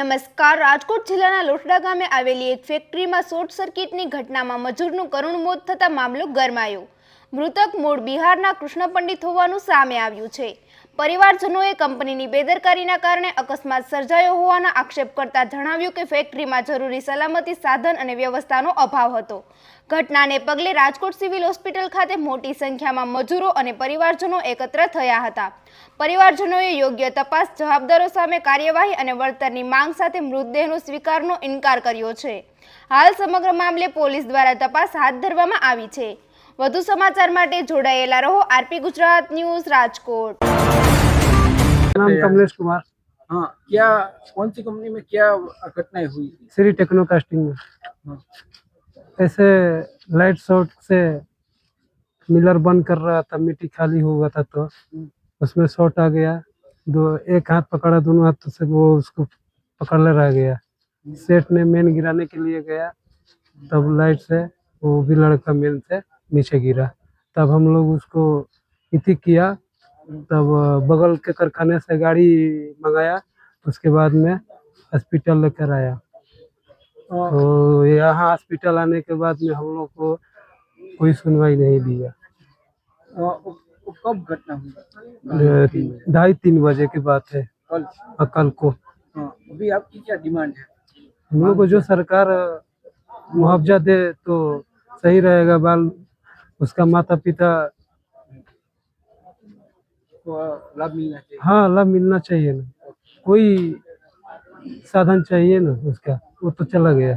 નમસ્કાર. રાજકોટ જિલ્લાના લોઠડા ગામે આવેલી એક ફેક્ટરીમાં શોર્ટ સર્કિટની ઘટનામાં મજૂરનું કરુણ મોત થતા મામલો ગરમાયો. મૃતક મૂળ બિહારના કૃષ્ણ પંડિત હોવાનું સામે આવ્યું છે. પરિવારજનોએ કંપનીની બેદરકારીના કારણે અકસ્માત સર્જાયો હોવાના આક્ષેપ કરતા જણાવ્યું કે ફેક્ટરીમાં જરૂરી સલામતી સાધન અને વ્યવસ્થાનો અભાવ હતો. ઘટનાને પગલે રાજકોટ સિવિલ હોસ્પિટલ ખાતે મોટી સંખ્યામાં મજૂરો અને પરિવારજનો એકત્ર થયા હતા. પરિવારજનોએ યોગ્ય તપાસ, જવાબદારો સામે કાર્યવાહી અને વળતરની માંગ સાથે મૃતદેહનો સ્વીકારનો ઇનકાર કર્યો છે. હાલ સમગ્ર મામલે પોલીસ દ્વારા તપાસ હાથ ધરવામાં આવી છે. વધુ समाचार માટે જોડાયેલા રહો આરપી ગુજરાત ન્યૂઝ રાજકોટ। नाम कमलेश कुमार। हाँ, क्या कौन सी कंपनी में क्या घटनाएं हुई थी? श्री टेक्नो कास्टिंग में हाँ। ऐसे लाइट शॉर्ट से मिलर बंद कर रहा था, मिट्टी खाली हुआ था तो उसमें शॉर्ट आ गया। एक हाथ पकड़ा, दोनों हाथों से वो उसको पकड़ ले रह गया। सेट ने मेन गिराने के लिए गया, तब लाइट से वो भी लड़का मेन से नीचे गिरा। तब हम लोग उसको इति किया, तब बगल के कारखाने से गाड़ी मंगाया, उसके बाद में हॉस्पिटल लेकर आया। तो यहाँ हॉस्पिटल आने के बाद में हम लोग को कोई सुनवाई नहीं दिया। कब घटना हुई? 2:30-3 बजे की बात है, कल को। अभी आपकी क्या डिमांड है? हम लोग को जो सरकार मुआवजा दे तो सही रहेगा। बाल उसका माता पिता को लाभ मिलना चाहिए। हाँ, लाभ मिलना चाहिए ना, कोई साधन चाहिए ना उसका। वो तो चला गया,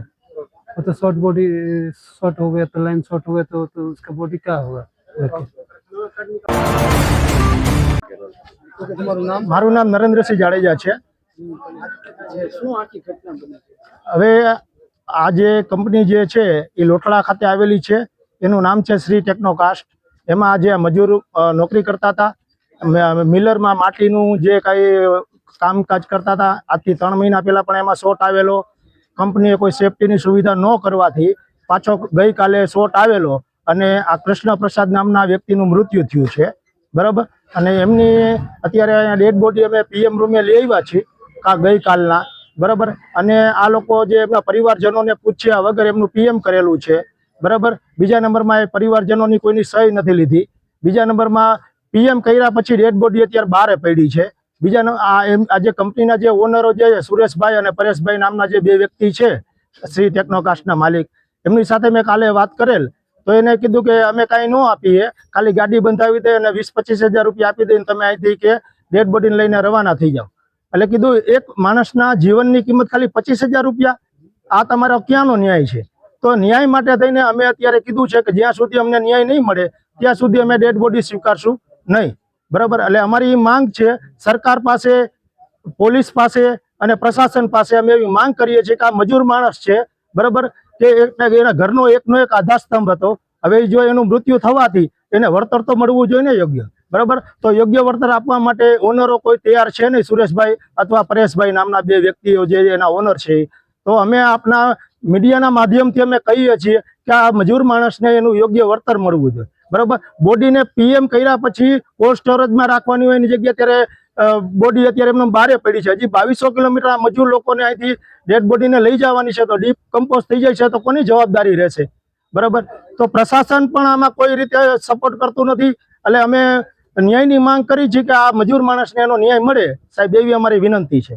वो तो शॉर्ट बॉडी शॉर्ट हो गया, तो लाइन शॉर्ट हो गया तो उसका बॉडी क्या होगा? મારું નામ નરેન્દ્રસિંહ જાડેજા છે। શું આખી ઘટના બની? હવે આ જે કંપની જે છે એ લોઠડા ખાતે આવેલી છે, એનું નામ છે શ્રી ટેકનોકાસ્ટ। એમાં જે મજૂર નોકરી કરતા હતા, મિલરમાં માટીનું જે કાંઈ કામકાજ કરતા હતા, આજથી 3 મહિના પહેલાં પણ એમાં શોર્ટ આવેલો। કંપનીએ કોઈ સેફટીની સુવિધા ન કરવાથી પાછો ગઈકાલે શોર્ટ આવેલો અને આ કૃષ્ણ પ્રસાદ નામના વ્યક્તિનું મૃત્યુ થયું છે, બરાબર। અને એમની અત્યારે અહીંયા ડેડ બોડી અમે પીએમ રૂમે લઈ આવ્યા છીએ ગઈકાલના, બરાબર। અને આ લોકો જે એમના પરિવારજનોને પૂછ્યા વગર એમનું પીએમ કરેલું છે, બરાબર। બીજા નંબરમાં એ પરિવારજનોની કોઈની સહી નથી લીધી। બીજા નંબરમાં પીએમ કર્યા પછી ડેડ બોડી અત્યારે બહાર પડી છે। બીજા આ જે કંપનીના જે ઓનરો જે સુરેશભાઈ અને પરેશભાઈ નામના જે 2 વ્યક્તિ છે, શ્રી ટેકનોકાસ્ટના માલિક, એમની સાથે મેં કાલે વાત કરેલ તો એને કીધું કે અમે કાંઈ ન આપીએ, ખાલી ગાડી બંધાવી દે અને 20-25 હજાર રૂપિયા આપી દઈને તમે અહીંથી કે ડેડ બોડીને લઈને રવાના થઈ જાઓ। એટલે કીધું એક માણસના જીવનની કિંમત ખાલી 25,000 રૂપિયા, આ તમારો ક્યાંનો ન્યાય છે? તો ન્યાય માટે થઈને અમે અત્યારે કીધું છે કે જ્યાં સુધી અમને ન્યાય નહીં મળે ત્યાં સુધી અમે ડેડ બોડી સ્વીકારશું નહીં, બરાબર। એટલે અમારી માંગ છે સરકાર પાસે, પોલીસ પાસે અને પ્રશાસન પાસે અમે એવી માંગ કરીએ છીએ કે આ મજૂર માણસ છે, બરાબર, કે એના ઘરનો એકનો એક આધારસ્તંભ હતો। હવે જો એનું મૃત્યુ થવાથી એને વળતર તો મળવું જોઈએ ને યોગ્ય, બરાબર। તો યોગ્ય વળતર આપવા માટે ઓનરો કોઈ તૈયાર છે નહીં, સુરેશભાઈ અથવા પરેશભાઈ નામના 2 વ્યક્તિઓ જે એના ઓનર છે। તો અમે આપના મીડિયાના માધ્યમથી અમે કહીએ છીએ કે આ મજૂર માણસને એનું યોગ્ય વળતર મળવું જોઈએ, બરાબર। બોડીને પીએમ કર્યા પછી કોલ્ડ સ્ટોરેજમાં રાખવાની હોય એની જગ્યાએ અત્યારે બોડી અત્યારે એમને બહાર પડી છે। હજી 2200 કિલોમીટર આ મજૂર લોકોને અહીંથી ડેડ બોડીને લઈ જવાની છે, તો ડીકમ્પોઝ થઈ જાય છે તો કોની જવાબદારી રહેશે, બરાબર। તો પ્રશાસન પણ આમાં કોઈ રીતે સપોર્ટ કરતું નથી। એટલે અમે ન્યાયની માંગ કરી છે કે આ મજૂર માણસને એનો ન્યાય મળે, સાહેબ, એવી અમારી વિનંતી છે।